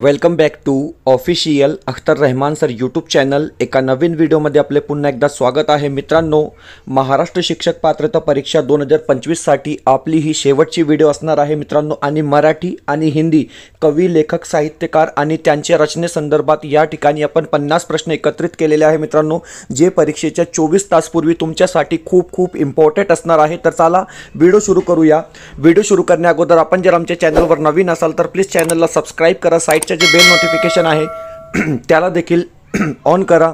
Welcome back to official Akhtar Rahman sir YouTube channel. एका नवीन व्हिडिओमध्ये आपले पुन्हा एकदा स्वागत आहे। मित्रांनो, महाराष्ट्र शिक्षक पात्रता परीक्षा 2025 साठी आपली ही शेवटची व्हिडिओ असणार आहे मित्रांनो। आणि मराठी आणि हिंदी कवी, लेखक, साहित्यकार आणि त्यांच्या रचनेसंदर्भात या ठिकाणी आपण 50 प्रश्न एकत्रित केलेले आहे मित्रांनो, जे परीक्षेच्या 24 तास पूर्वी तुमच्यासाठी खूप इम्पॉर्टंट असणार आहे। तर चला व्हिडिओ सुरू करूया। व्हिडिओ सुरू करण्या अगोदर आपण जर आमच्या चॅनलवर नवीन असाल तर प्लीज चॅनलला सबस्क्राइब करा। साइडचे जे बेल नोटिफिकेशन आहे त्याला देखील ऑन करा,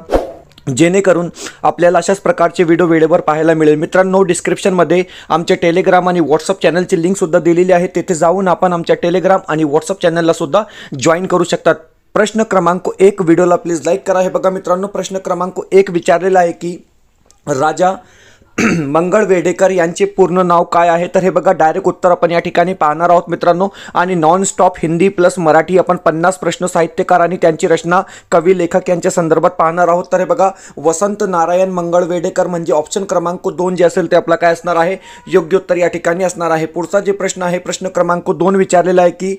जेणेकरून आपल्याला अशाच प्रकारचे व्हिडिओ वेळेवर पाहायला मिळेल। मित्रांनो, डिस्क्रिप्शनमध्ये आमच्या टेलिग्राम आणि व्हॉट्सअप चॅनलची लिंक सुद्धा दिलेली आहे। तेथे जाऊन आपण आमच्या टेलिग्राम आणि व्हॉट्सअप चॅनलला सुद्धा जॉईन करू शकतात। प्रश्न क्रमांक 1 व्हिडिओला प्लीज लाईक करा। हे बघा मित्रांनो, प्रश्न क्रमांक 1 विचारलेला आहे की राजा मंगळ वेडेकर यांचे पूर्ण नाव काय आहे। तर हे बघा, डायरेक्ट उत्तर आपण या ठिकाणी पाहणार आहोत मित्रांनो। आणि non stop Hindi plus Marathi आपण 50 प्रश्न साहित्यकार आणि त्यांची रचना, कवी, लेखक यांच्या संदर्भात पाहणार आहोत। तर हे बघा, वसंत नारायण मंगळ वेडेकर म्हणजे ऑप्शन क्रमांक 2 जे असेल ते आपला काय असणार आहे, योग्य उत्तर या ठिकाणी असणार आहे। पुढचा जे प्रश्न आहे, प्रश्न क्रमांक 2 विचारलेला आहे की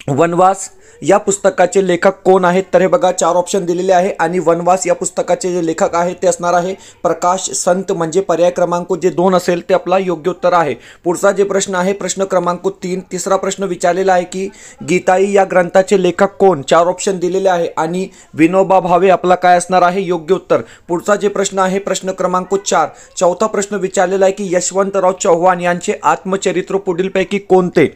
वनवास या पुस्तकाचे लेखक कोण आहेत। तर हे बघा, 4 ऑप्शन दिलेले आहे आणि वनवास या पुस्तकाचे जे लेखक आहेत ते असणार आहे प्रकाश संत, म्हणजे पर्याय क्रमांक जे 2 असेल ते आपला योग्य उत्तर आहे। पुढचा जे प्रश्न आहे, प्रश्न क्रमांक 3 तिसरा प्रश्न विचारलेला आहे की गीताई या ग्रंथाचे लेखक कोण। 4 ऑप्शन दिलेले आहे आणि विनोबा भावे आपला काय असणार आहे, योग्य उत्तर। पुढचा जे प्रश्न आहे, प्रश्न क्रमांक 4 चौथा प्रश्न विचारलेला आहे की यशवंतराव चव्हाण यांचे आत्मचरित्र पुढीलपैकी कोणते।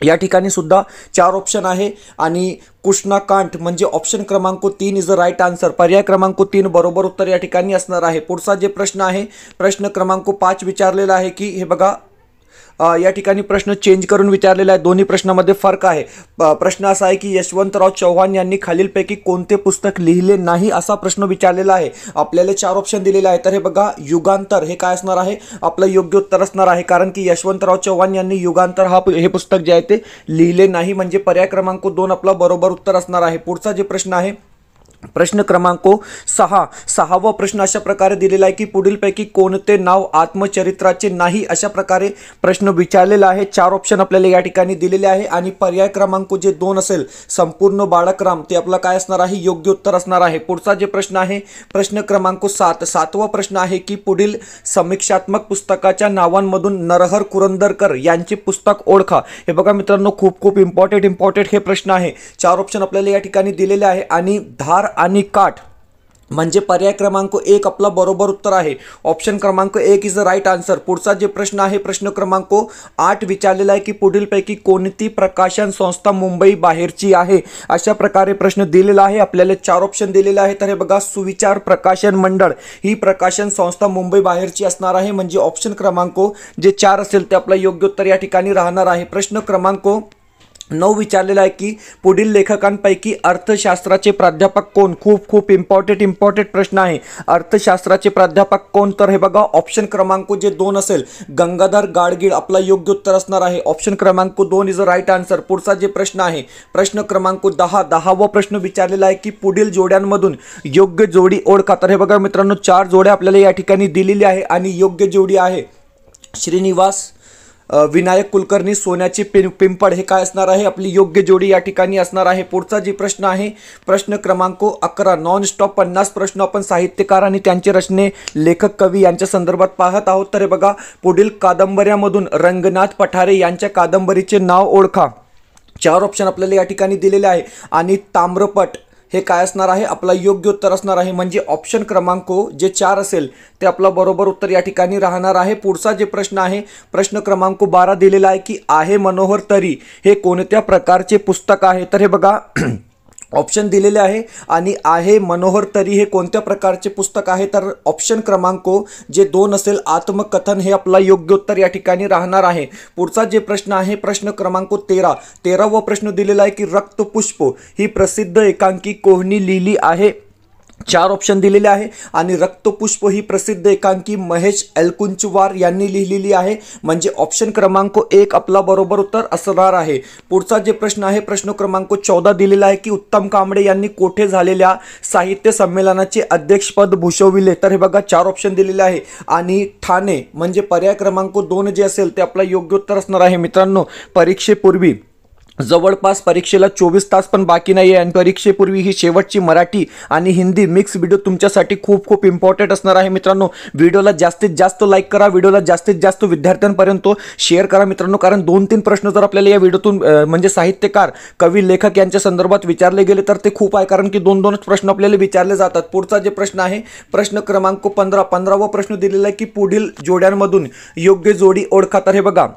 या ठिकाणी सुद्धा 4 ऑप्शन आहे आणि कृष्णाकांत म्हणजे ऑप्शन क्रमांक 3 इज द राईट आन्सर। पर्याय क्रमांक 3 बरोबर उत्तर या ठिकाणी असणार आहे। पुढचा जे प्रश्न आहे, प्रश्न क्रमांक 5 विचारलेला आहे की हे बघा, या ठिकाणी प्रश्न चेंज करून विचारलेला आहे, दोन्ही प्रश्नामध्ये फरक आहे। प्रश्न असा आहे की यशवंतराव चव्हाण यांनी खालीलपैकी कोणते पुस्तक लिहिले नाही, असा प्रश्न विचारलेला आहे। आपल्याला 4 ऑप्शन दिलेले आहे। तर हे बघा, युगांतर हे काय असणार आहे, आपलं योग्य उत्तर असणार आहे, कारण की यशवंतराव चव्हाण यांनी युगांतर हे पुस्तक जे आहे ते लिहिले नाही, म्हणजे पर्याय क्रमांक 2 आपला बरोबर उत्तर असणार आहे। पुढचा जे प्रश्न आहे, प्रश्न क्रमांक 6वा प्रश्न अशा प्रकारे दिलेला आहे की पुढीलपैकी कोणते नाव आत्मचरित्राचे नाही, अशा प्रकारे प्रश्न विचारलेला आहे। 4 ऑप्शन आपल्याला या ठिकाणी दिलेले आहे आणि पर्याय क्रमांक जे 2 असेल संपूर्ण बाळकराम ते आपला काय असणार आहे, योग्य उत्तर असणार आहे। पुढचा जे प्रश्न आहे, प्रश्न क्रमांक 7वा प्रश्न आहे की पुढील समीक्षात्मक पुस्तकाच्या नावांमधून नरहर कुरुंदकर यांचे पुस्तक ओळखा। हे बघा मित्रांनो, खूप इम्पॉर्टंट हे प्रश्न आहे। 4 ऑप्शन आपल्याला या ठिकाणी दिलेले आहे आणि धार आणि काठ म्हणजे पर्याय क्रमांक 1 आपला बरोबर उत्तर आहे। ऑप्शन क्रमांक 1 इज द राईट आन्सर। पुढचा जे प्रश्न आहे, प्रश्न क्रमांक 8 विचारलेला आहे की पुढीलपैकी कोणती प्रकाशन संस्था मुंबई बाहेरची आहे, अशा प्रकारे प्रश्न दिलेला आहे। आपल्याला 4 ऑप्शन दिलेले आहे। तर हे बघा, सुविचार प्रकाशन मंडळ ही प्रकाशन संस्था मुंबई बाहेरची असणार आहे, म्हणजे ऑप्शन क्रमांक जे 4 असेल ते आपला योग्य उत्तर या ठिकाणी राहणार आहे। प्रश्न क्रमांक 9 विचारलेला आहे की पुढील लेखकांपैकी अर्थशास्त्राचे प्राध्यापक कोण। खूप इम्पॉर्टंट प्रश्न आहे, अर्थशास्त्राचे प्राध्यापक कोण। तर हे बघा, ऑप्शन क्रमांक जे 2 असेल गंगाधर गाडगीळ आपला योग्य उत्तर असणार आहे। ऑप्शन क्रमांक 2 इज अ राईट आन्सर। पुढचा जे प्रश्न आहे, प्रश्न क्रमांक 10वा प्रश्न विचारलेला आहे की पुढील जोड्यांमधून योग्य जोडी ओळखा। तर हे बघा मित्रांनो, 4 जोड्या आपल्याला या ठिकाणी दिलेली आहे आणि योग्य जोडी आहे श्रीनिवास विनायक कुलकर्णी सोन्याची पिंपळ, हे काय असणार आहे, आपली योग्य जोडी या ठिकाणी असणार आहे। पुढचा जे प्रश्न आहे, प्रश्न क्रमांक 11 नॉन स्टॉप 50 प्रश्न आपण साहित्यकार आणि त्यांचे रचने, लेखक, कवी यांच्या संदर्भात पाहत आहोत। तर हे बघा, पुढील कादंबऱ्यामधून रंगनाथ पठारे यांच्या कादंबरीचे नाव ओळखा। 4 ऑप्शन आपल्याला या ठिकाणी दिलेले आहे आणि ताम्रपट हे काय असणार आहे, आपला योग्य उत्तर असणार आहे, म्हणजे ऑप्शन क्रमांक जे 4 असेल ते आपला बरोबर उत्तर या ठिकाणी राहणार आहे। पुढचा जे प्रश्न आहे, प्रश्न क्रमांक 12 दिलेला आहे की आहे मनोहर तरी हे कोणत्या प्रकारचे पुस्तक आहे। तर हे बघा, ऑप्शन दिलेले आहे आणि आहे मनोहर तरी हे कोणत्या प्रकारचे पुस्तक आहे। तर ऑप्शन क्रमांक जे 2 असेल आत्मकथन हे आपला योग्य उत्तर या ठिकाणी राहणार आहे। पुढचा जे प्रश्न आहे, प्रश्न क्रमांक 13वा प्रश्न दिलेला आहे की रक्तपुष्प ही प्रसिद्ध एकांकी कोणी लिहिली आहे। 4 ऑप्शन दिलेले आहे आणि रक्तपुष्प ही प्रसिद्ध एकांकी महेश एलकुंचवार यांनी लिहिलेली आहे, म्हणजे ऑप्शन क्रमांक 1 आपला बरोबर उत्तर असणार आहे। पुढचा जे प्रश्न आहे, प्रश्न क्रमांक 14 दिलेला आहे की उत्तम कांबळे यांनी कोठे झालेल्या साहित्य संमेलनाचे अध्यक्षपद भूषविले। तर हे बघा, 4 ऑप्शन दिलेले आहे आणि ठाणे म्हणजे पर्याय क्रमांक 2 जे असेल ते आपला योग्य उत्तर असणार आहे। मित्रांनो, परीक्षेपूर्वी जवळपास परीक्षेला 24 तास पण बाकी नाही आहे आणि परीक्षेपूर्वी ही शेवटची मराठी आणि हिंदी मिक्स व्हिडिओ तुमच्यासाठी खूप खूप इम्पॉर्टंट असणार आहे मित्रांनो. व्हिडिओला जास्तीत जास्त लाईक करा, व्हिडिओला जास्तीत जास्त विद्यार्थ्यांपर्यंत शेअर करा मित्रांनो, कारण 2-3 प्रश्न जर आपल्याला या व्हिडिओतून म्हणजे साहित्यकार, कवी, लेखक यांच्या संदर्भात विचारले गेले तर ते खूप आहे, कारण की 2-2च प्रश्न आपल्याला विचारले जातात. पुढचा जे प्रश्न आहे प्रश्न क्रमांक 15वा प्रश्न दिलेला आहे की पुढील जोड्यांमधून योग्य जोडी ओळखा. तर हे बघा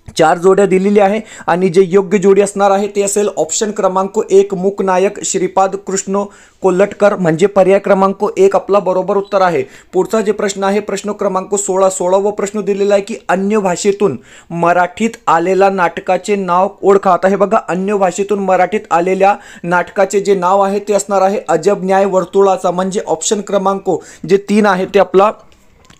4 जोड्या दिलेली आहे आणि जे योग्य जोडी असणार आहे ते असेल ऑप्शन क्रमांक 1 मूकनायक श्रीपाद कृष्ण कोल्हटकर, म्हणजे पर्याय क्रमांक 1 आपला बरोबर उत्तर आहे. पुढचा जे प्रश्न आहे प्रश्न क्रमांक 16वा प्रश्न दिलेला आहे की अन्य भाषेतून मराठीत आलेला नाटकाचे नाव ओळखा. आता हे बघा अन्य भाषेतून मराठीत आलेल्या नाटकाचे जे नाव आहे ते असणार आहे अजब न्याय वर्तुळाचा, म्हणजे ऑप्शन क्रमांक जे 3 आहे ते आपला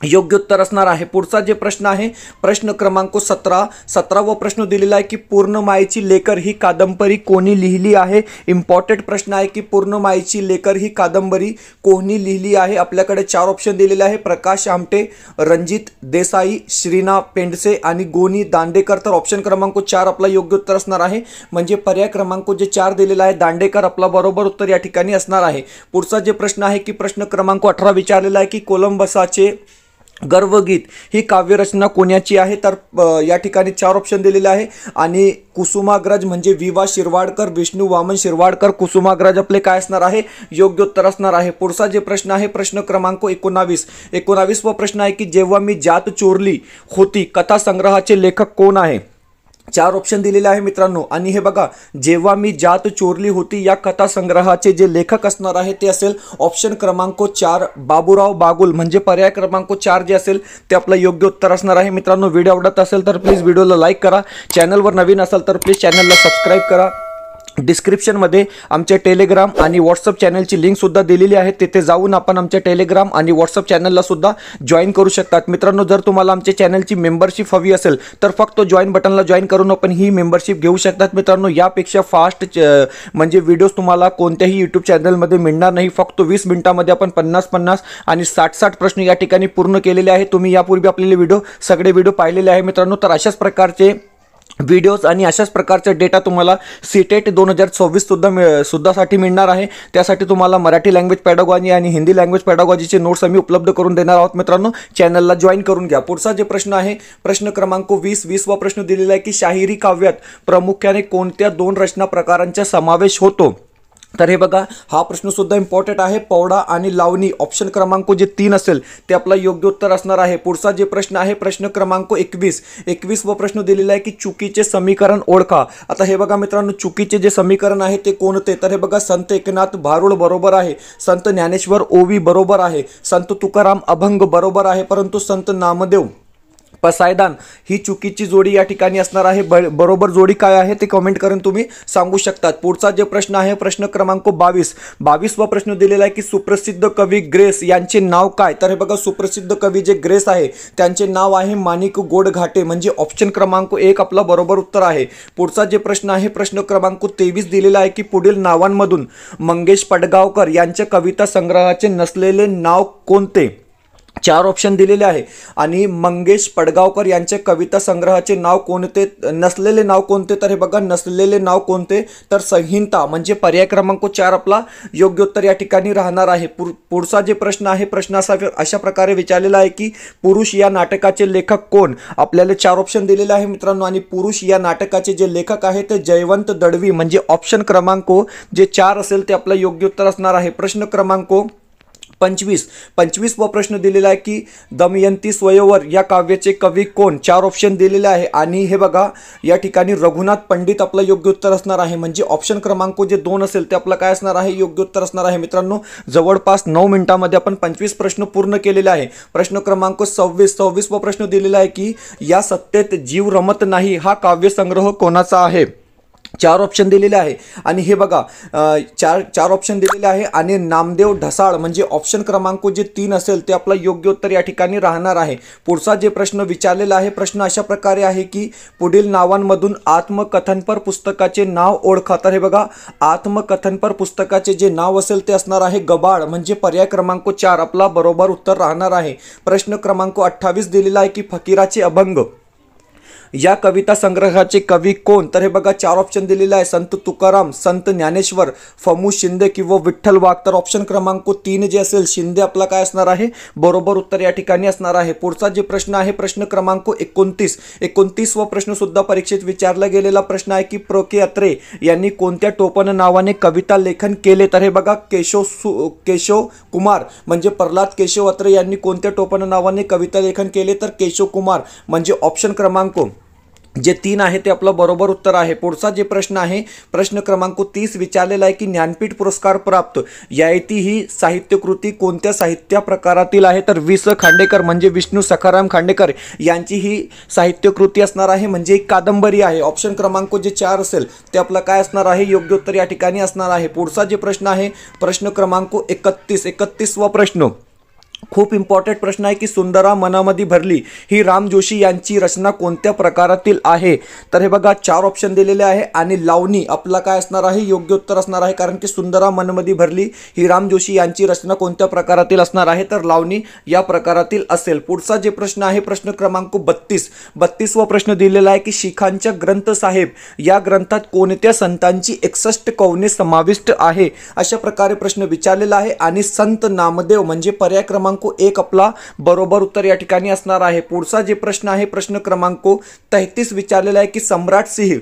योग्य उत्तर असणार आहे. पुढचा जे प्रश्न आहे प्रश्न क्रमांक 17वा प्रश्न दिलेला आहे की पूर्णमायेची लेकर ही कादंबरी कोणी लिहिली आहे. इम्पॉर्टंट प्रश्न आहे की पूर्णमायेची लेकर ही कादंबरी कोणी लिहिली आहे. आपल्याकडे 4 ऑप्शन दिलेले आहे प्रकाश आमटे, रणजित देसाई, श्रीना पेंडसे आणि गोनी दांडेकर. तर ऑप्शन क्रमांक 4 आपला योग्य उत्तर असणार आहे, म्हणजे पर्याय क्रमांक जे 4 दिलेला आहे दांडेकर आपला बरोबर उत्तर या ठिकाणी असणार आहे. पुढचा जे प्रश्न आहे की प्रश्न क्रमांक 18 विचारलेला आहे की कोलंबसाचे गर्वगीत ही काव्यरचना कोणाची आहे. तर या ठिकाणी 4 ऑप्शन दिलेले आहे आणि कुसुमाग्रज म्हणजे विवा शिरवाडकर, विष्णू वामन शिरवाडकर, कुसुमाग्रज आपले काय असणार आहे योग्य उत्तर असणार आहे. पुढचा जे प्रश्न आहे प्रश्न क्रमांक 19वा प्रश्न आहे की जेव्हा मी जात चोरली होती कथा संग्रहाचे लेखक कोण आहे. 4 ऑप्शन दिलेले आहे मित्रांनो आणि हे बघा जेव्हा मी जात चोरली होती या कथा संग्रहाचे जे लेखक असणार आहे ते असेल ऑप्शन क्रमांक 4 बाबूराव बागुल, म्हणजे पर्याय क्रमांक 4 जे असेल ते आपलं योग्य उत्तर असणार आहे. मित्रांनो व्हिडिओ आवडत असेल तर प्लीज व्हिडिओला लाईक करा, चॅनलवर नवीन असाल तर प्लीज चॅनलला सबस्क्राईब करा. डिस्क्रिप्शनमध्ये आमच्या टेलिग्राम आणि व्हॉट्सअप चॅनलची लिंकसुद्धा दिलेली आहे, तिथे जाऊन आपण आमच्या टेलिग्राम आणि व्हॉट्सअप चॅनलला सुद्धा जॉईन करू शकतात. मित्रांनो जर तुम्हाला आमच्या चॅनलची मेंबरशिप हवी असेल तर फक्त जॉईन बटनला जॉईन करून आपण ही मेंबरशिप घेऊ शकतात. मित्रांनो यापेक्षा फास्ट म्हणजे व्हिडिओज तुम्हाला कोणत्याही यूट्यूब चॅनलमध्ये मिळणार नाही. फक्त 20 मिनिटामध्ये आपण 50-50 आणि 60-60 प्रश्न या ठिकाणी पूर्ण केलेले आहे. तुम्ही यापूर्वी आपले सगळे व्हिडिओ पाहिलेले आहे मित्रांनो. तर अशाच प्रकारचे व्हिडिओज आणि अशाच प्रकारचा डेटा तुम्हाला सीटेट 2024 सुद्धासाठी मिळणार आहे. त्यासाठी तुम्हाला मराठी लँग्वेज पॅडागॉजी आणि हिंदी लँग्वेज पॅडागॉजीचे नोट्स आम्ही उपलब्ध करून देणार आहोत. मित्रांनो चॅनलला जॉईन करून घ्या. पुढचा जे प्रश्न आहे प्रश्न क्रमांक 20वा प्रश्न दिलेला आहे की शाहिरी काव्यात प्रामुख्याने कोणत्या 2 रचना प्रकारांचा समावेश होतो. तर हे बघा हा प्रश्न सुद्धा इम्पॉर्टंट आहे, पौडा आणि लावणी. ऑप्शन क्रमांक जे 3 असेल ते आपला योग्य उत्तर असणार आहे. पुढचा जे प्रश्न आहे प्रश्न क्रमांक 21वा प्रश्न दिलेला आहे की चुकीचे समीकरण ओळखा. आता हे बघा मित्रांनो चुकीचे जे समीकरण आहे ते कोणते. तर हे बघा संत एकनाथ भारुड बरोबर आहे, संत ज्ञानेश्वर ओवी बरोबर आहे, संत तुकाराम अभंग बरोबर आहे, परंतु संत नामदेव पसायदान ही चुकीची जोडी या ठिकाणी असणार आहे. बरोबर जोडी काय आहे ते कमेंट करून तुम्ही सांगू शकतात. पुढचा जे प्रश्न आहे प्रश्न क्रमांक 22वा प्रश्न दिलेला आहे की सुप्रसिद्ध कवी ग्रेस यांचे नाव काय. तर हे बघा सुप्रसिद्ध कवी जे ग्रेस आहे त्यांचे नाव आहे माणिक गोडघाटे, म्हणजे ऑप्शन क्रमांक 1 आपला बरोबर उत्तर आहे. पुढचा जे प्रश्न आहे प्रश्न क्रमांक 23 दिलेला आहे की पुढील नावांमधून मंगेश पडगावकर यांच्या कविता संग्रहाचे नसलेले नाव कोणते. 4 ऑप्शन दिलेले आहे आणि मंगेश पडगावकर यांच्या कविता संग्रहाचे नाव कोणते, नसलेले नाव कोणते. तर हे बघा नसलेले नाव कोणते तर संहिता, म्हणजे पर्याय क्रमांक 4 आपला योग्य उत्तर या ठिकाणी राहणार आहे. पुढचा जे प्रश्न आहे प्रश्न अशा प्रकारे विचारलेला आहे की पुरुष या नाटकाचे लेखक कोण. आपल्याला 4 ऑप्शन दिलेले आहे मित्रांनो आणि पुरुष या नाटकाचे जे लेखक आहे ते जयवंत दळवी, म्हणजे ऑप्शन क्रमांक जे 4 असेल ते आपलं योग्य उत्तर असणार आहे. प्रश्न क्रमांक 25वा प्रश्न दिलेला आहे की दमयंती स्वयंवर या काव्याचे कवी कोण. 4 ऑप्शन दिलेले आहे आणि हे बघा या ठिकाणी रघुनाथ पंडित आपलं योग्य उत्तर असणार आहे, म्हणजे ऑप्शन क्रमांक जे 2 असेल ते आपलं काय असणार आहे योग्य उत्तर असणार आहे. मित्रांनो जवळपास 9 मिनिटांमध्ये आपण 25 प्रश्न पूर्ण केलेले आहे. प्रश्न क्रमांक 26वा प्रश्न दिलेला आहे की या सत्तेत जीव रमत नाही हा काव्यसंग्रह कोणाचा आहे. 4 ऑप्शन दिलेले आहे आणि हे बघा 4 ऑप्शन दिलेले आहे आणि नामदेव ढसाळ, म्हणजे ऑप्शन क्रमांक जे 3 असेल ते आपलं योग्य उत्तर या ठिकाणी राहणार आहे. पुढचा जे प्रश्न विचारलेला आहे प्रश्न अशा प्रकारे आहे की पुढील नावांमधून आत्मकथनपर पुस्तकाचे नाव ओळखा. तर हे बघा आत्मकथनपर पुस्तकाचे जे नाव असेल ते असणार आहे गबाळ, म्हणजे पर्याय क्रमांक 4 आपला बरोबर उत्तर राहणार आहे. प्रश्न क्रमांक 28 दिलेला आहे की फकीराचे अभंग या कविता संग्रहाचे कवी कोण? तर हे बघा 4 ऑप्शन दिलेले आहे, संत तुकाराम, संत ज्ञानेश्वर, फमू शिंदे किंवा विठ्ठल वाघ. तर ऑप्शन क्रमांक 3 जे असेल शिंदे आपला काय असणार आहे, बरोबर उत्तर या ठिकाणी असणार आहे. पुढचा जे प्रश्न आहे प्रश्न क्रमांक 29 व प्रश्न सुद्धा परीक्षेत विचारला गेलेला प्रश्न आहे की प्र के अत्रे यांनी कोणत्या टोपण नावाने कविता लेखन केले? तर हे बघा केशव कुमार म्हणजे प्रल्हाद केशव अत्रे यांनी कोणत्या टोपण नावाने कविता लेखन केले? तर केशव कुमार म्हणजे ऑप्शन क्रमांक जे 3 आहे ते आपलं बरोबर उत्तर आहे. पुढचा जे प्रश्न आहे प्रश्न क्रमांक 30 विचारलेला आहे की ज्ञानपीठ पुरस्कार प्राप्त ययाती ही साहित्यकृती कोणत्या साहित्य प्रकारातील आहे? तर वि. स. खांडेकर म्हणजे विष्णू सखाराम खांडेकर यांची ही साहित्यकृती असणार आहे, म्हणजे एक कादंबरी आहे. ऑप्शन क्रमांक जे 4 असेल ते आपलं काय असणार आहे, योग्य उत्तर या ठिकाणी असणार आहे. पुढचा जे प्रश्न आहे प्रश्न क्रमांक 31 वा प्रश्न खूप इम्पॉर्टंट प्रश्न आहे की सुंदरा मनामध्ये भरली ही राम जोशी यांची रचना कोणत्या प्रकारातील आहे? तर हे बघा 4 ऑप्शन दिलेले आहे आणि लावणी आपला काय असणार आहे, योग्य उत्तर असणार आहे, कारण की सुंदरा मनमध्ये भरली ही राम जोशी यांची रचना कोणत्या प्रकारातील असणार आहे? तर लावणी या प्रकारातील असेल. पुढचा जे प्रश्न आहे प्रश्न क्रमांक 32 वा प्रश्न दिलेला आहे की शिखांच्या ग्रंथ साहेब या ग्रंथात कोणत्या संतांची 61 कवने समाविष्ट आहे? अशा प्रकारे प्रश्न विचारलेला आहे आणि संत नामदेव म्हणजे पर्याय क्रमांक 1 आपला बरोबर उत्तर या ठिकाणी असणार आहे. पुढचा जे प्रश्न आहे प्रश्न क्रमांक 33 विचारलेला आहे की सम्राट सिंह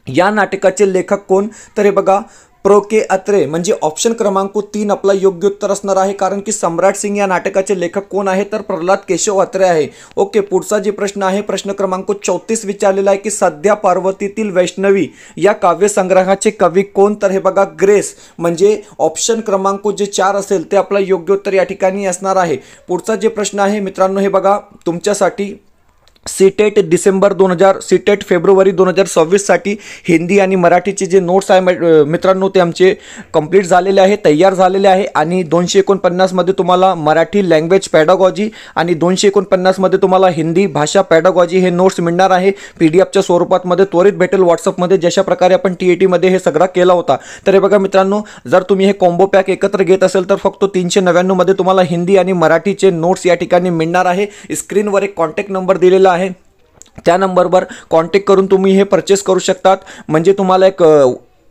या नाटकाचे लेखक कोण? तर हे बघा प्र के अत्रे म्हणजे ऑप्शन क्रमांक 3 आपला योग्य उत्तर असणार आहे, कारण की सम्राट सिंह या नाटकाचे लेखक कोण आहे? तर प्रल्हाद केशव अत्रे आहे. ओके, पुढचा जे प्रश्न आहे प्रश्न क्रमांक 34 विचारलेला आहे की सध्या पार्वतीतील वैष्णवी या काव्यसंग्रहाचे कवी कोण? तर हे बघा ग्रेस म्हणजे ऑप्शन क्रमांक जे 4 असेल ते आपला योग्य उत्तर या ठिकाणी असणार आहे. पुढचा जे प्रश्न आहे मित्रांनो हे बघा तुमच्यासाठी सीटेट सीटेट फेब्रुवारी 2026 साठी हिंदी आणि मराठीचे जे नोट्स आहे मित्रांनो ते आमचे कंप्लीट झालेले आहे, तयार झालेले आहे आणि 249 मध्ये तुम्हाला मराठी लँग्वेज पॅडागॉजी आणि 249 मध्ये तुम्हाला हिंदी भाषा पॅडागॉजी हे नोट्स मिळणार आहे पीडीएफच्या स्वरूपात त्वरित भेटेल व्हॉट्सअपमध्ये, जशा प्रकारे आपण टीएटी मध्ये हे सगळं केला होता. तर हे बघा मित्रांनो जर तुम्ही हे कॉम्बो पॅक एकत्र घेत असेल तर फक्त 399 मध्ये तुम्हाला हिंदी आणि मराठीचे नोट्स या ठिकाणी मिळणार आहे. स्क्रीनवर एक कॉन्टॅक्ट नंबर दिलेला आहे, त्या नंबरवर कॉन्टॅक्ट करून तुम्ही हे परचेस करू शकतात. म्हणजे तुम्हाला एक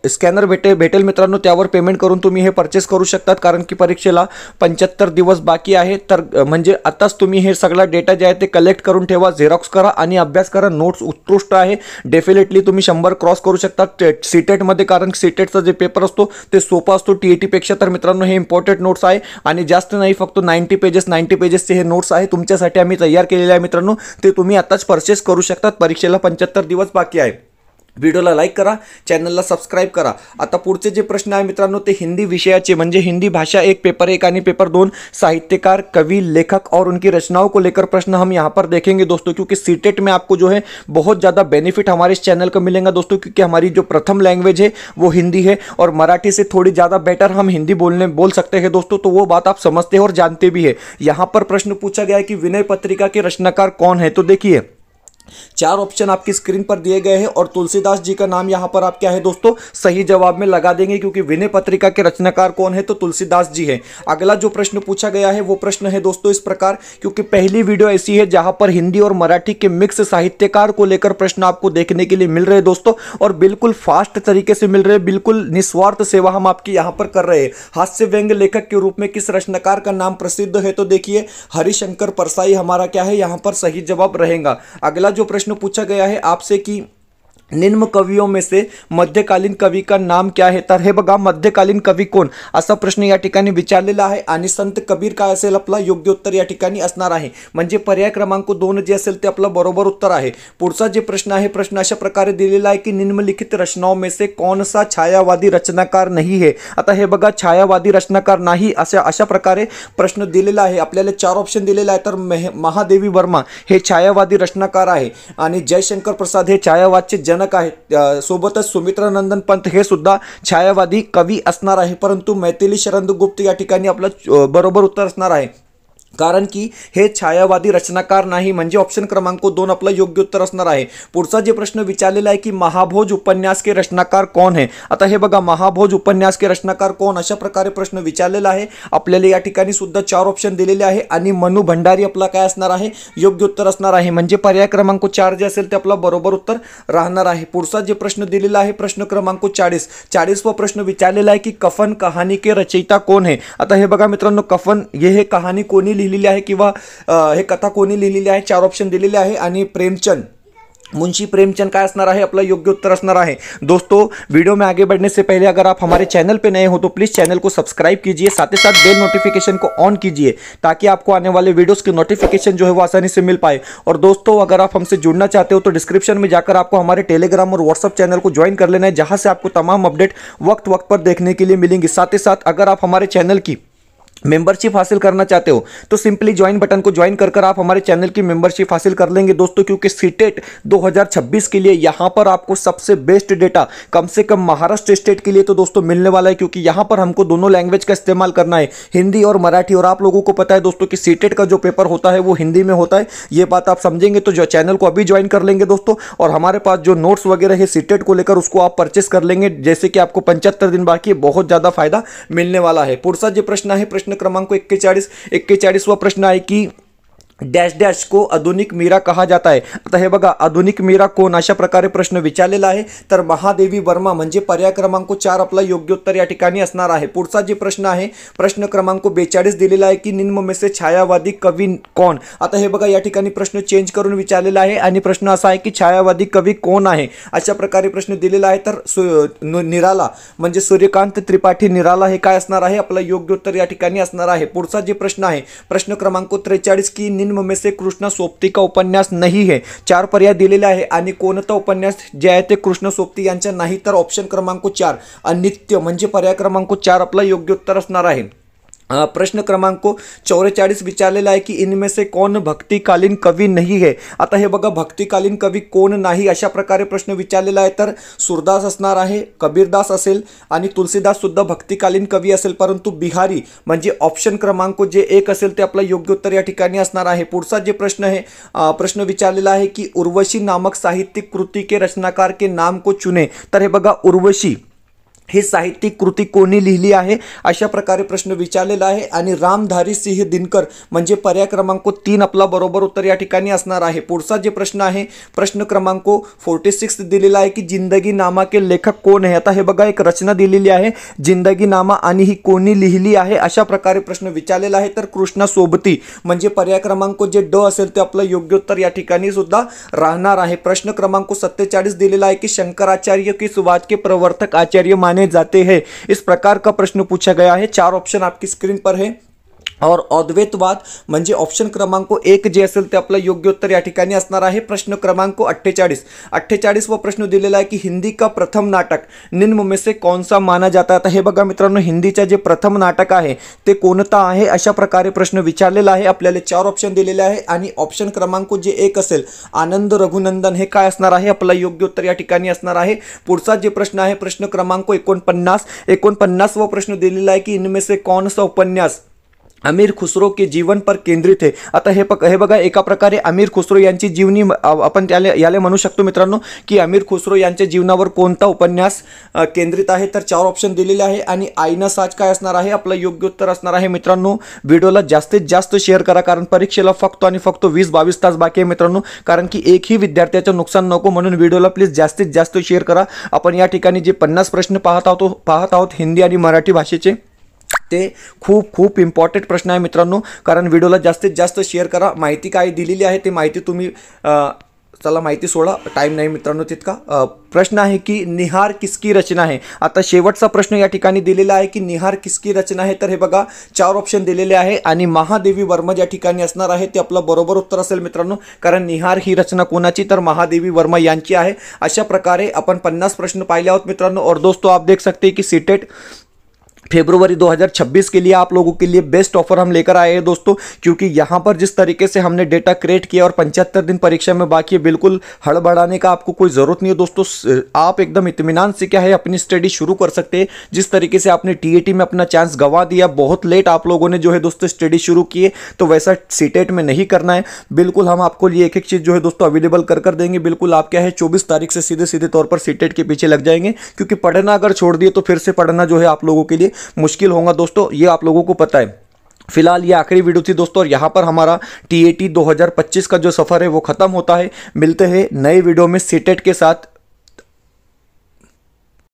स्कॅनर भेटेल मित्रांनो, त्यावर पेमेंट करून तुम्ही हे परचेस करू शकतात, कारण की परीक्षेला 75 दिवस बाकी आहे. तर म्हणजे आताच तुम्ही हे सगळा डेटा जे आहे ते कलेक्ट करून ठेवा, झेरॉक्स करा आणि अभ्यास करा. नोट्स उत्कृष्ट आहे, डेफिनेटली तुम्ही 100 क्रॉस करू शकतात सीटेटमध्ये, कारण सीटेटचा जे पेपर असतो ते सोपा असतो टीएटीपेक्षा. तर मित्रांनो हे इम्पॉर्टंट नोट्स आहे आणि जास्त नाही, फक्त 90 पेजेसचे हे नोट्स आहे तुमच्यासाठी आम्ही तयार केलेले आहे मित्रांनो, ते तुम्ही आताच परचेस करू शकतात. परीक्षेला 75 दिवस बाकी आहे. व्हिडिओला लाईक करा, चॅनलला सबस्क्राइब करा. आता पुढचे जे प्रश्न आहे मित्रांनो ते हिंदी विषयाचे, म्हणजे हिंदी भाषा 1 पेपर 1 आणि पेपर 2 साहित्यकार, कवि, लेखक और उनकी रचनाओं को लेकर प्रश्न हम यहाँ पर देखेंगे दोस्तों, क्योंकि सीटेट में आपको जो है बहुत ज़्यादा बेनिफिट हमारे इस चैनल का मिलेगा दोस्तों, क्योंकि हमारी जो प्रथम लैंग्वेज है वो हिंदी है और मराठी से थोड़ी ज़्यादा बेटर हम हिंदी बोल सकते हैं दोस्तों, तो वो बात आप समझते हैं और जानते भी है. यहाँ पर प्रश्न पूछा गया है कि विनय पत्रिका के रचनाकार कौन है? तो देखिए 4 ऑप्शन आपकी स्क्रीन पर दिए गए हैं और तुलसीदास जी का नाम यहां पर आप क्या है दोस्तों सही जवाब में लगा देंगे, क्योंकि विनय पत्रिका के रचनाकार कौन है? तो तुलसीदास जी है. अगला जो प्रश्न पूछा गया है वो प्रश्न है दोस्तों इस प्रकार, क्योंकि पहली वीडियो ऐसी है जहां पर हिंदी और मराठी के मिक्स साहित्यकार को लेकर प्रश्न आपको देखने के लिए मिल रहे हैं दोस्तों, और बिल्कुल फास्ट तरीके से मिल रहे हैं, बिल्कुल निस्वार्थ सेवा हम आपकी यहां पर कर रहे हैं. हास्य व्यंग्य लेखक के रूप में किस रचनाकार का नाम प्रसिद्ध है? तो देखिए हरिशंकर परसाई हमारा क्या है यहां पर सही जवाब रहेगा. अगला जो प्रश्न पूछा गया है आपसे कि निम्न कवियों में से मध्यकालीन कवी का नाम क्या है? तर हे बघा मध्यकालीन कवी कोण असा प्रश्न या ठिकाणी विचारलेला आहे आणि संत कबीर काय असेल आपला योग्य उत्तर या ठिकाणी असणार आहे, म्हणजे पर्याय क्रमांक 2 जे असेल ते आपलं बरोबर उत्तर आहे. पुढचा जे प्रश्न आहे प्रश्न अशा प्रकारे दिलेला आहे की निम्नलिखित रचनाओं में से कौन सा छायावादी रचनाकार नहीं है? आता हे बघा छायावादी रचनाकार नाही अशा प्रकारे प्रश्न दिलेला आहे. आपल्याला 4 ऑप्शन दिलेला आहे, तर महादेवी वर्मा हे छायावादी रचनाकार आहे आणि जयशंकर प्रसाद हे छायावादचे जनक आहेत. सोबतच सुमित्रानंदन पंत हे सुद्धा छायावादी कवी असणार आहे, परंतु मैथिली शरण गुप्त या ठिकाणी आपलं बरोबर उत्तर असणार आहे. कारण की हे छायावादी रचनाकार नाही, म्हणजे ऑप्शन क्रमांक 2 आपलं योग्य उत्तर असणार आहे। पुढचा जे प्रश्न विचारलेला आहे की महाभोज उपन्यास के रचनाकार कौन है। आता हे बघा, महाभोज उपन्यास के रचनाकार कोण, अशा प्रकारे प्रश्न विचारलेला आहे। आपल्याला या ठिकाणी सुद्धा 4 ऑप्शन दिलेले आहे आणि मनु भंडारी आपला काय असणार आहे, योग्य उत्तर असणार आहे। म्हणजे पर्याय क्रमांक 4 जे असेल ते आपलं बरोबर उत्तर राहणार आहे। पुढचा जे प्रश्न दिलेला आहे प्रश्न क्रमांक 40 वा प्रश्न विचारलेला आहे की कफन कहानी के रचयिता कोण है। आता हे बघा मित्रांनो, कफन हे कहाणी कोणी लिहिलेली आहे किंवा हे कथा कोणी लिहिलेली आहे, 4 ऑप्शन दिलेले आहे आणि प्रेमचंद, मुंशी प्रेमचंद काय असणार आहे, आपला योग्य उत्तर असणार आहे। दोस्तों, वीडियो में आगे बढ़ने से पहले अगर आप हमारे चैनल पे नए हो तो प्लीज चैनल को सब्सक्राइब कीजिए, साथ ही साथ बेल नोटिफिकेशन को ऑन कीजिए ताकि आपको आने वाले वीडियोस की नोटिफिकेशन जो है वो आसानी से मिल पाए। और दोस्तों, अगर आप हमसे जुड़ना चाहते हो तो डिस्क्रिप्शन में जाकर आपको हमारे टेलीग्राम और व्हाट्सअप चैनल को ज्वाइन कर लेना है, जहां से आपको तमाम अपडेट वक्त वक्त पर देखने के लिए मिलेंगी। साथ ही साथ अगर आप हमारे चैनल की मेंबरशिप हासिल करना चाहते हो तो सिंपली ज्वाइन बटन को ज्वाइन कर आप हमारे चैनल की मेंबरशिप हासिल कर लेंगे दोस्तों, क्योंकि सीटेट 2026 के लिए यहां पर आपको सबसे बेस्ट डेटा कम से कम महाराष्ट्र स्टेट के लिए तो दोस्तों मिलने वाला है, क्योंकि यहां पर हमको दोनों लैंग्वेज का इस्तेमाल करना है, हिंदी और मराठी। और आप लोगों को पता है दोस्तों कि सीटेट का जो पेपर होता है वो हिंदी में होता है, ये बात आप समझेंगे तो जो चैनल को अभी ज्वाइन कर लेंगे दोस्तों। और हमारे पास जो नोट्स वगैरह है सीटेट को लेकर उसको आप परचेस कर लेंगे, जैसे कि आपको 75 दिन बाकी है, बहुत ज्यादा फायदा मिलने वाला है। पुढचा जो प्रश्न है प्रश्न क्रमांक 41वा प्रश्न आहे की डॅश डॅश को आधुनिक मीरा कहा जाता है। आता हे बघा, आधुनिक मीरा कोण, अशा प्रकारे प्रश्न विचारलेला आहे। तर महादेवी वर्मा म्हणजे पर्याय क्रमांक 4 आपला योग्य उत्तर या ठिकाणी असणार आहे। पुढचा जे प्रश्न आहे प्रश्न क्रमांक 42 दिलेला आहे की निम्न में से छायावादी कवी कोण। आता हे बघा, या ठिकाणी प्रश्न चेंज करून विचारलेला आहे आणि प्रश्न असा आहे की छायावादी कवी कोण आहे, अशा प्रकारे प्रश्न दिलेला आहे। तर निराला म्हणजे सूर्यकांत त्रिपाठी निराला हे काय असणार आहे, आपला योग्य उत्तर या ठिकाणी असणार आहे। पुढचा जे प्रश्न आहे प्रश्न क्रमांक 43 की में से कृष्ण सोबती का उपन्यास नहीं है। 4 पर्याय दिलेले आहे आणि कोणता उपन्यास जे आहे ते कृष्ण सोबती यांचा नाही, तर ऑप्शन क्रमांक 4 अनित्य म्हणजे पर्याय क्रमांक 4 आपला योग्य उत्तर असणार आहे। प्रश्न क्रमांक 44 विचारलेला आहे की इनमें से कौन भक्तिकालीन कवी नहीं है। आता हे बघा, भक्तिकालीन कवी कोण नाही अशा प्रकारे प्रश्न विचारलेला आहे। तर सूरदास असणार आहे, कबीरदास असेल आणि तुलसीदास सुद्धा भक्तिकालीन कवी असेल, परंतु बिहारी म्हणजे ऑप्शन क्रमांक जे 1 असेल ते आपलं योग्य उत्तर या ठिकाणी असणार आहे। पुढचा जे प्रश्न आहे प्रश्न विचारलेला आहे की उर्वशी नामक साहित्यिक कृति के रचनाकार के नाम को चुने। तर हे बघा, उर्वशी ही साहित्यिक कृती कोणी लिहिली आहे अशा प्रकारे प्रश्न विचारलेला आहे आणि रामधारी सिंह दिनकर म्हणजे पर्याय क्रमांक 3 आपला बरोबर उत्तर या ठिकाणी असणार आहे। पुढचा जे प्रश्न आहे प्रश्न क्रमांक 46 दिलेला आहे की जिंदगी नामा के लेखक कोण आहे। आता हे बघा, एक रचना दिलेली आहे जिंदगी नामा आणि ही कोणी लिहिली आहे अशा प्रकारे प्रश्न विचारलेला आहे। तर कृष्णा सोबती म्हणजे पर्याय क्रमांक जे ड असेल ते आपलं योग्य उत्तर या ठिकाणी सुद्धा राहणार आहे। प्रश्न क्रमांक 47 दिलेला आहे की शंकराचार्य किस वाद के प्रवर्तक आचार्य माने जाते हैं। इस प्रकार का प्रश्न पूछा गया है। 4 ऑप्शन आपकी स्क्रीन पर है और अद्वैतवाद म्हणजे ऑप्शन क्रमांक 1 जे असेल ते आपलं योग्य उत्तर या ठिकाणी असणार आहे। प्रश्न क्रमांक 48 वा प्रश्न दिलेला आहे की हिंदी का प्रथम नाटक निम्न में से कौन सा माना जाता है। आता हे बघा मित्रांनो, हिंदीचा जे प्रथम नाटक आहे ते कोणता आहे अशा प्रकारे प्रश्न विचारलेला आहे। आपल्याला 4 ऑप्शन दिलेले आहे आणि ऑप्शन क्रमांक जे 1 असेल आनंद रघुनंदन हे काय असणार आहे, आपलं योग्य उत्तर या ठिकाणी असणार आहे। पुढचा जे प्रश्न आहे प्रश्न क्रमांक 49 वा प्रश्न दिलेला आहे की इनमें से कौन सा उपन्यास अमीर खुसरो के जीवन पर केंद्रित है। आता हे बघा, एका प्रकारे अमीर खुसरो यांची जीवनी आपण याला म्हणू शकतो मित्रांनो की अमीर खुसरो यांच्या जीवनावर कोणता उपन्यास केंद्रित आहे। तर 4 ऑप्शन दिलेले आहे आणि आईना साज काय असणार आहे, आपलं योग्य उत्तर असणार आहे। मित्रांनो, व्हिडिओला जास्तीत जास्त शेअर करा, कारण परीक्षेला फक्त आणि फक्त 20-22 तास बाकी आहे मित्रांनो, कारण की एकही विद्यार्थ्याचं नुकसान नको म्हणून व्हिडिओला प्लीज जास्तीत जास्त शेअर करा। आपण या ठिकाणी जे 50 प्रश्न पाहत आहोत हिंदी आणि मराठी भाषेचे, ते खूप इम्पॉर्टंट प्रश्न आहे मित्रांनो, कारण व्हिडिओला जास्तीत जास्त शेअर करा। माहिती काय दिलेली आहे ते माहिती तुम्ही चला माहिती सोडा, टाइम नाही मित्रांनो तितका। प्रश्न आहे की निहार किसकी रचना आहे। आता शेवटचा प्रश्न या ठिकाणी दिलेला आहे की निहार किसकी रचना आहे। तर हे बघा, 4 ऑप्शन दिलेले आहे आणि महादेवी वर्मा या ठिकाणी असणार आहे ते आपलं बरोबर उत्तर असेल मित्रांनो, कारण निहार ही रचना कोणाची, तर महादेवी वर्मा यांची आहे। अशा प्रकारे आपण 50 प्रश्न पाहिले आहोत मित्रांनो। और दोस्तों, आप देख सकते हैं कि सीटेट फरवरी 2026 के लिए आप लोगों के लिए बेस्ट ऑफर हम लेकर आए हैं दोस्तों, क्योंकि यहाँ पर जिस तरीके से हमने डेटा क्रिएट किया और 75 दिन परीक्षा में बाकी है, बिल्कुल हड़बड़ाने का आपको कोई ज़रूरत नहीं है दोस्तों। आप एकदम इत्मीनान से क्या है अपनी स्टडी शुरू कर सकते हैं। जिस तरीके से आपने टीएटी में अपना चांस गंवा दिया, बहुत लेट आप लोगों ने जो है दोस्तों स्टडी शुरू किए, तो वैसा सीटेट में नहीं करना है। बिल्कुल हम आपको लिए एक एक चीज़ जो है दोस्तों अवेलेबल कर देंगे। बिल्कुल आप क्या है 24 तारीख से सीधे सीधे तौर पर सीटेट के पीछे लग जाएंगे, क्योंकि पढ़ना अगर छोड़ दिए तो फिर से पढ़ना जो है आप लोगों के लिए मुश्किल होगा दोस्तों, ये आप लोगों को पता है। फिलहाल ये आखिरी वीडियो थी दोस्तों, और यहाँ पर हमारा टीएटी 2025 का जो सफ़र है वो ख़त्म होता है। मिलते हैं नए वीडियो में सीटेट के साथ।